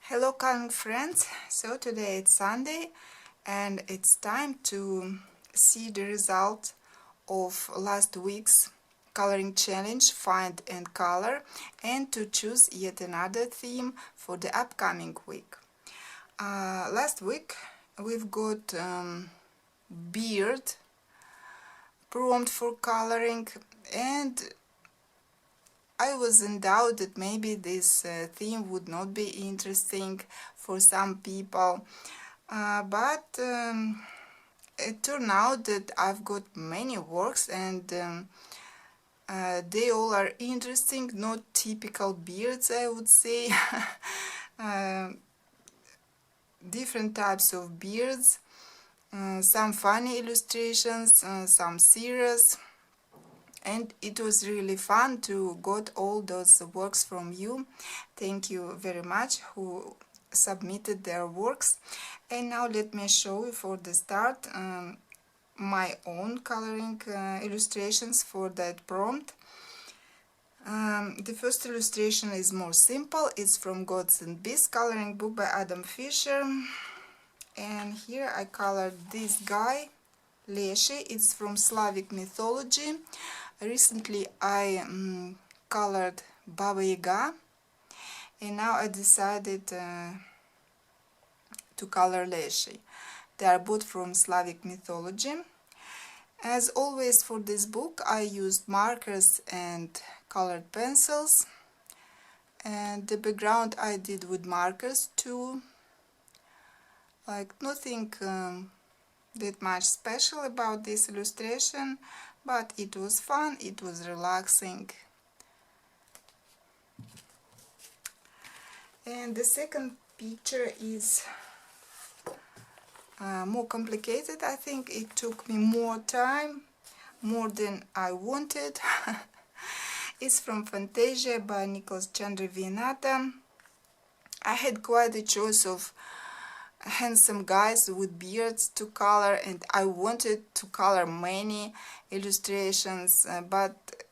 Hello coloring friends, so today it's Sunday and it's time to see the result of last week's coloring challenge Find and Color and to choose yet another theme for the upcoming week. Last week we've got beard prompt for coloring, and I was in doubt that maybe this theme would not be interesting for some people, but it turned out that I've got many works and they all are interesting, not typical beards, I would say. uh, Different types of beards, some funny illustrations, some serious. And it was really fun to got all those works from you. Thank you very much who submitted their works. And now let me show you for the start my own coloring illustrations for that prompt. The first illustration is more simple. It's from Gods and Beasts coloring book by Adam Fisher. And here I colored this guy, Leshy. It's from Slavic mythology. Recently I colored Baba Yaga, and now I decided to color Leshy. They are both from Slavic mythology. As always for this book I used markers and colored pencils, and the background I did with markers too. Like nothing that much special about this illustration, but it was fun, it was relaxing. And the second picture is more complicated. I think it took me more time, more than I wanted. It's from Fantasia by Nicholas Chandra-Vienata. I had quite a choice of handsome guys with beards to color, and I wanted to color many illustrations, but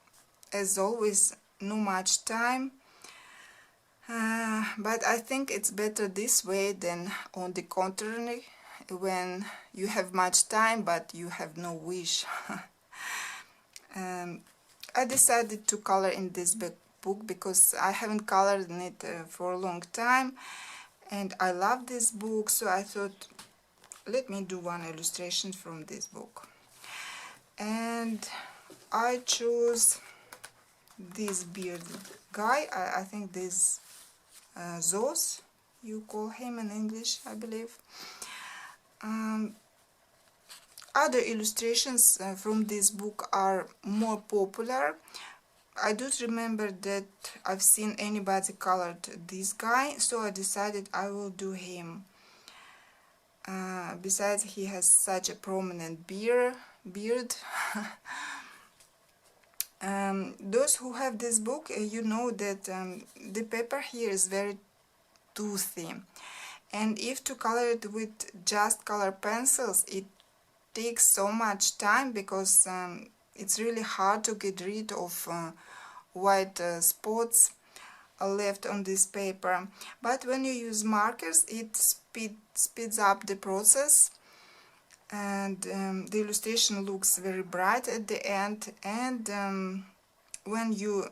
as always not much time. But I think it's better this way than on the contrary, when you have much time but you have no wish. I decided to color in this book because I haven't colored in it for a long time, and I love this book, so I thought let me do one illustration from this book. And I chose this bearded guy. I think this Zos, you call him in English, I believe. Other illustrations from this book are more popular. I don't remember that I've seen anybody colored this guy, so I decided I will do him. Besides, he has such a prominent beard. Those who have this book, you know that the paper here is very toothy, and if to color it with just color pencils, it takes so much time because it's really hard to get rid of white spots left on this paper. But when you use markers, it speeds up the process, and the illustration looks very bright at the end. And when you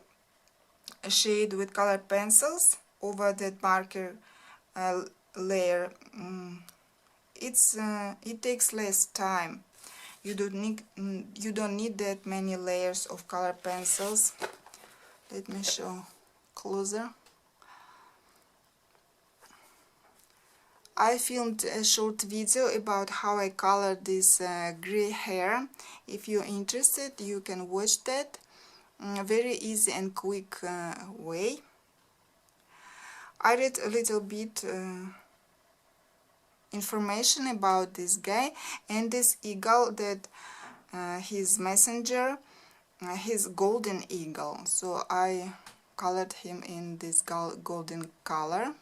shade with colored pencils over that marker layer, it takes less time. You don't need that many layers of colored pencils. Let me show closer. I filmed a short video about how I colored this gray hair. If you're interested, you can watch that. Very easy and quick way. I read a little bit information about this guy and this eagle, that his messenger, his golden eagle, so I colored him in this golden color.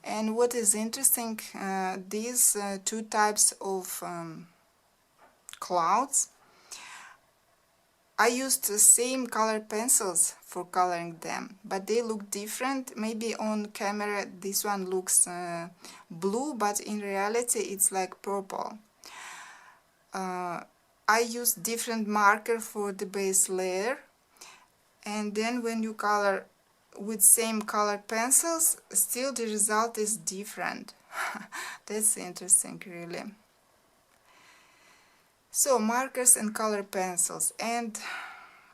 And what is interesting, these two types of clouds I used the same color pencils for coloring them, but they look different. Maybe on camera this one looks blue, but in reality it's like purple. I use different marker for the base layer, and then when you color with same color pencils, still the result is different. That's interesting, really. So markers and color pencils and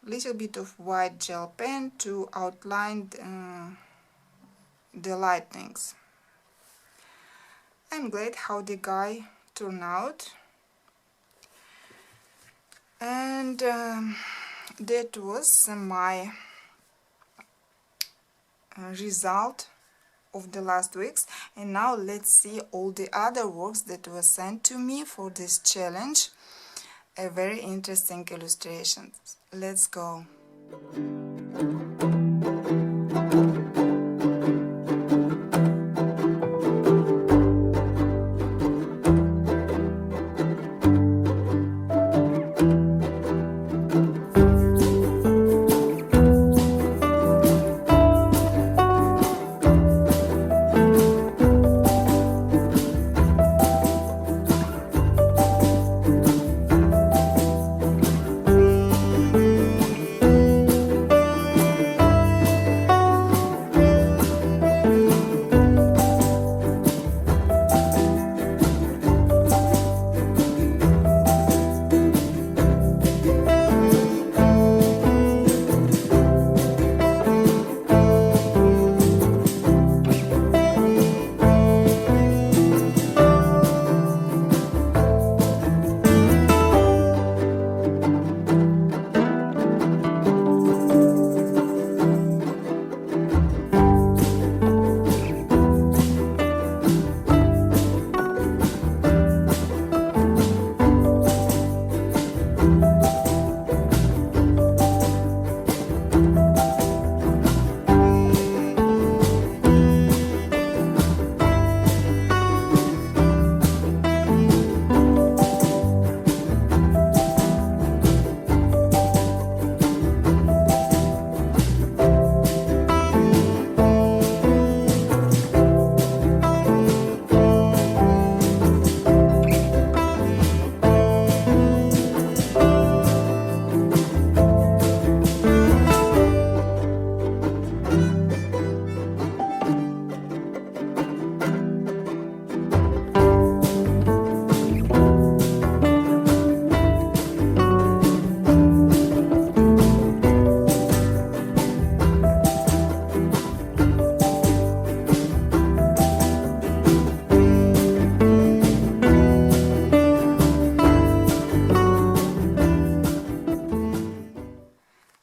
little bit of white gel pen to outline the lightnings. I'm glad how the guy turned out, and that was my result of the last weeks. And now let's see all the other works that were sent to me for this challenge. A very interesting illustrations. Let's go.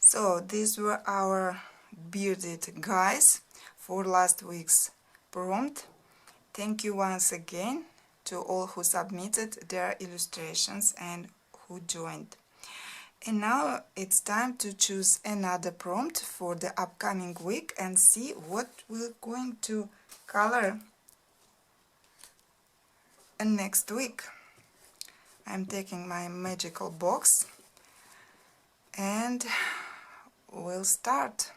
So these were our bearded guys for last week's prompt. Thank you once again to all who submitted their illustrations and who joined. And now it's time to choose another prompt for the upcoming week and see what we're going to color next week. I'm taking my magical box and we'll start.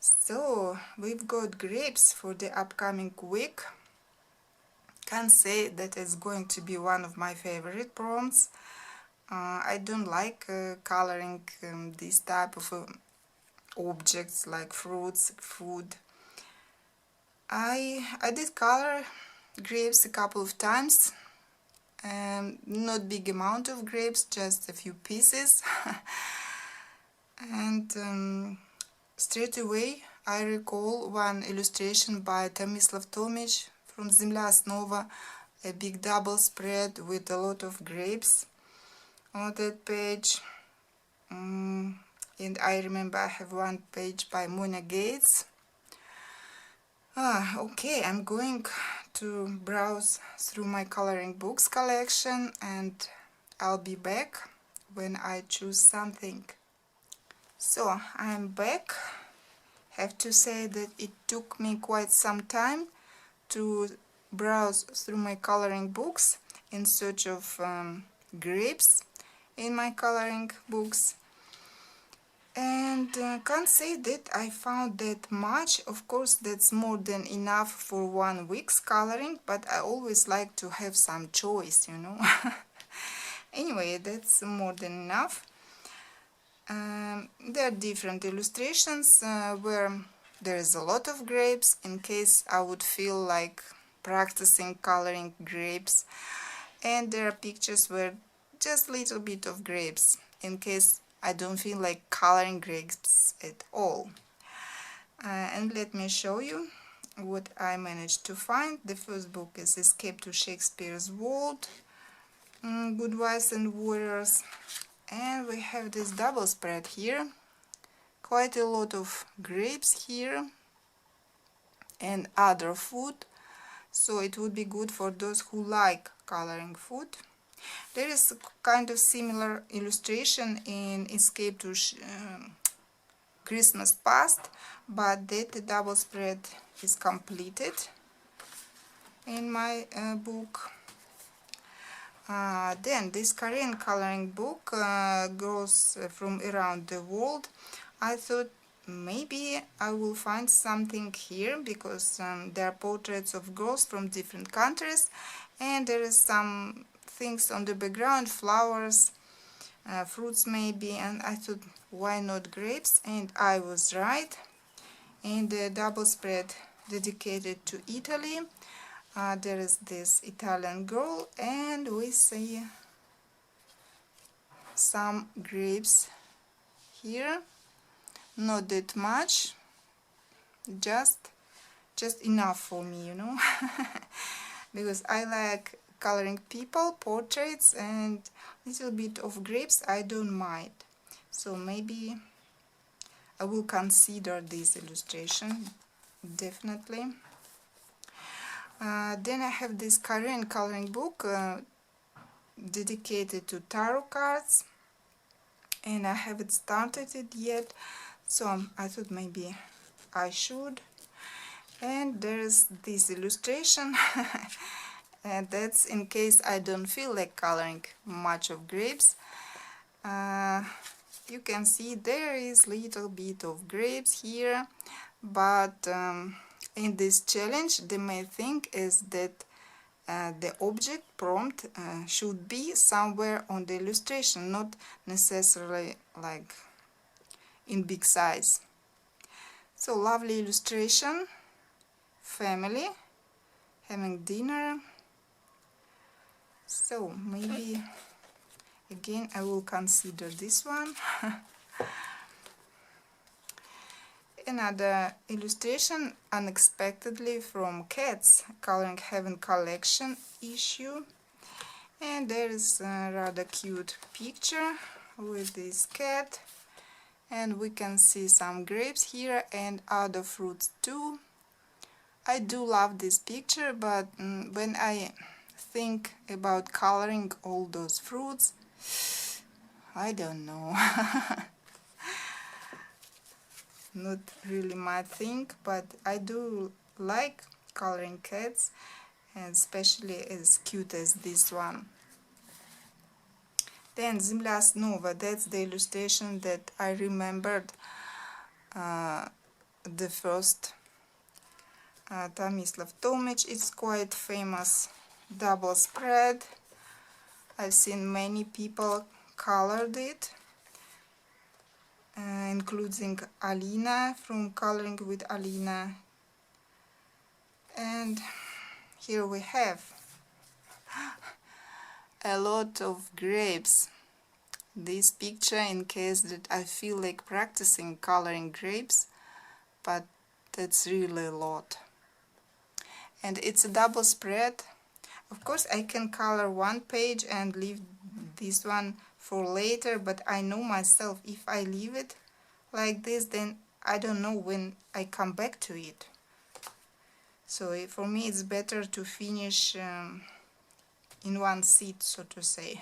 So we've got grapes for the upcoming week. Can say that it's going to be one of my favorite prompts. I don't like coloring this type of objects like fruits, food. I did color grapes a couple of times, not big amount of grapes, just a few pieces. And straight away I recall one illustration by Tomislav Tomic from Zemlya Osnova, a big double spread with a lot of grapes on that page. And I remember I have one page by Mona Gates Okay, I'm going to browse through my coloring books collection and I'll be back when I choose something. So I'm back. Have to say that it took me quite some time to browse through my coloring books in search of grapes in my coloring books, and can't say that I found that much. Of course, that's more than enough for 1 week's coloring, but I always like to have some choice, you know. Anyway, that's more than enough. There are different illustrations where there is a lot of grapes in case I would feel like practicing coloring grapes, and there are pictures where just little bit of grapes in case I don't feel like coloring grapes at all. And let me show you what I managed to find. The first book is Escape to Shakespeare's World, Good Wives and Warriors, and we have this double spread here. Quite a lot of grapes here and other food, so it would be good for those who like coloring food. There is a kind of similar illustration in Escape to Christmas Past, but that double spread is completed in my book. Then this Korean coloring book goes from around the world. I thought maybe I will find something here because there are portraits of girls from different countries, and there is some things on the background, flowers, fruits maybe, and I thought why not grapes, and I was right. In the double spread dedicated to Italy, there is this Italian girl, and we see some grapes here, not that much, just enough for me, you know. Because I like coloring people, portraits, and little bit of grapes I don't mind. So maybe I will consider this illustration, definitely. Then I have this Korean coloring book dedicated to tarot cards, and I haven't started it yet, so I thought maybe I should. And there's this illustration and that's in case I don't feel like coloring much of grapes. You can see there is little bit of grapes here, but in this challenge the main thing is that the object prompt should be somewhere on the illustration, not necessarily like in big size. So lovely illustration, family having dinner. So maybe again I will consider this one. Another illustration, unexpectedly, from Cats Coloring Heaven collection issue, and there is a rather cute picture with this cat, and we can see some grapes here and other fruits too. I do love this picture, but when I think about coloring all those fruits, I don't know. Not really my thing, but I do like coloring cats, and especially as cute as this one. Then Zemlya Snova, that's the illustration that I remembered the first Tomislav Tomic. It's quite famous double spread. I've seen many people colored it, including Alina from Coloring with Alina. And here we have a lot of grapes. This picture in case that I feel like practicing coloring grapes, but that's really a lot. And it's a double spread. Of course I can color one page and leave this one for later, but I know myself, if I leave it like this, then I don't know when I come back to it. So for me it's better to finish in one sit, so to say.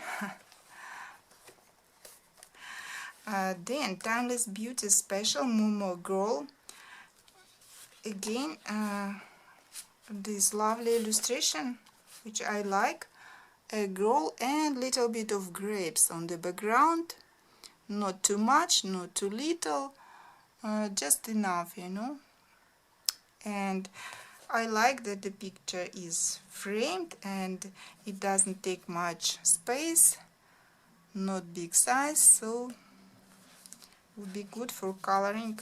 Then Timeless Beauty Special Momo Girl. Again, this lovely illustration, which I like. A girl and little bit of grapes on the background. Not too much, not too little, just enough, you know. And I like that the picture is framed and it doesn't take much space, not big size, so would be good for coloring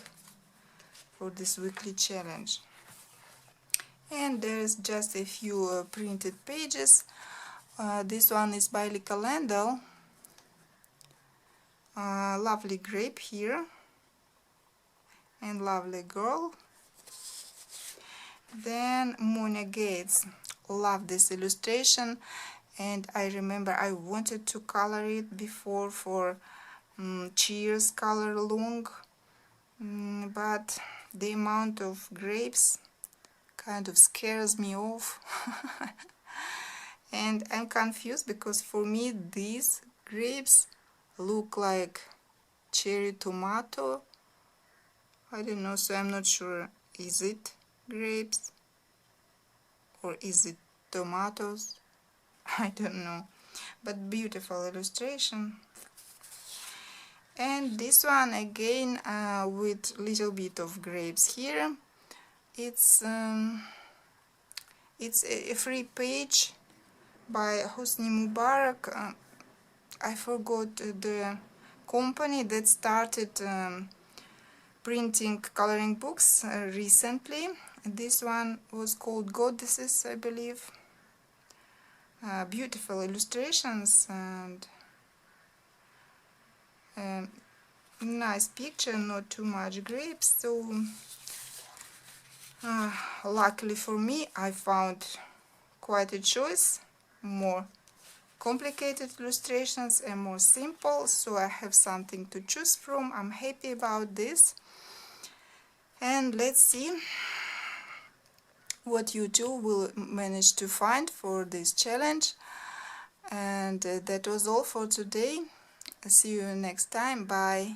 for this weekly challenge. And there's just a few printed pages. This one is by Lika Landell. Lovely grape here and lovely girl. Then Mona Gates. Love this illustration, and I remember I wanted to color it before for Cheers color long, but the amount of grapes kind of scares me off. And I'm confused because for me these grapes look like cherry tomato. I don't know, so I'm not sure, is it grapes or is it tomatoes? I don't know, but beautiful illustration. And this one again with little bit of grapes here. It's a free page by Hosni Mubarak. I forgot the company that started printing coloring books recently. This one was called Goddesses, I believe. Beautiful illustrations and nice picture, not too much grapes. So luckily for me, I found quite a choice, more complicated illustrations and more simple, so I have something to choose from. I'm happy about this, and let's see what you two will manage to find for this challenge. And that was all for today. See you next time. Bye.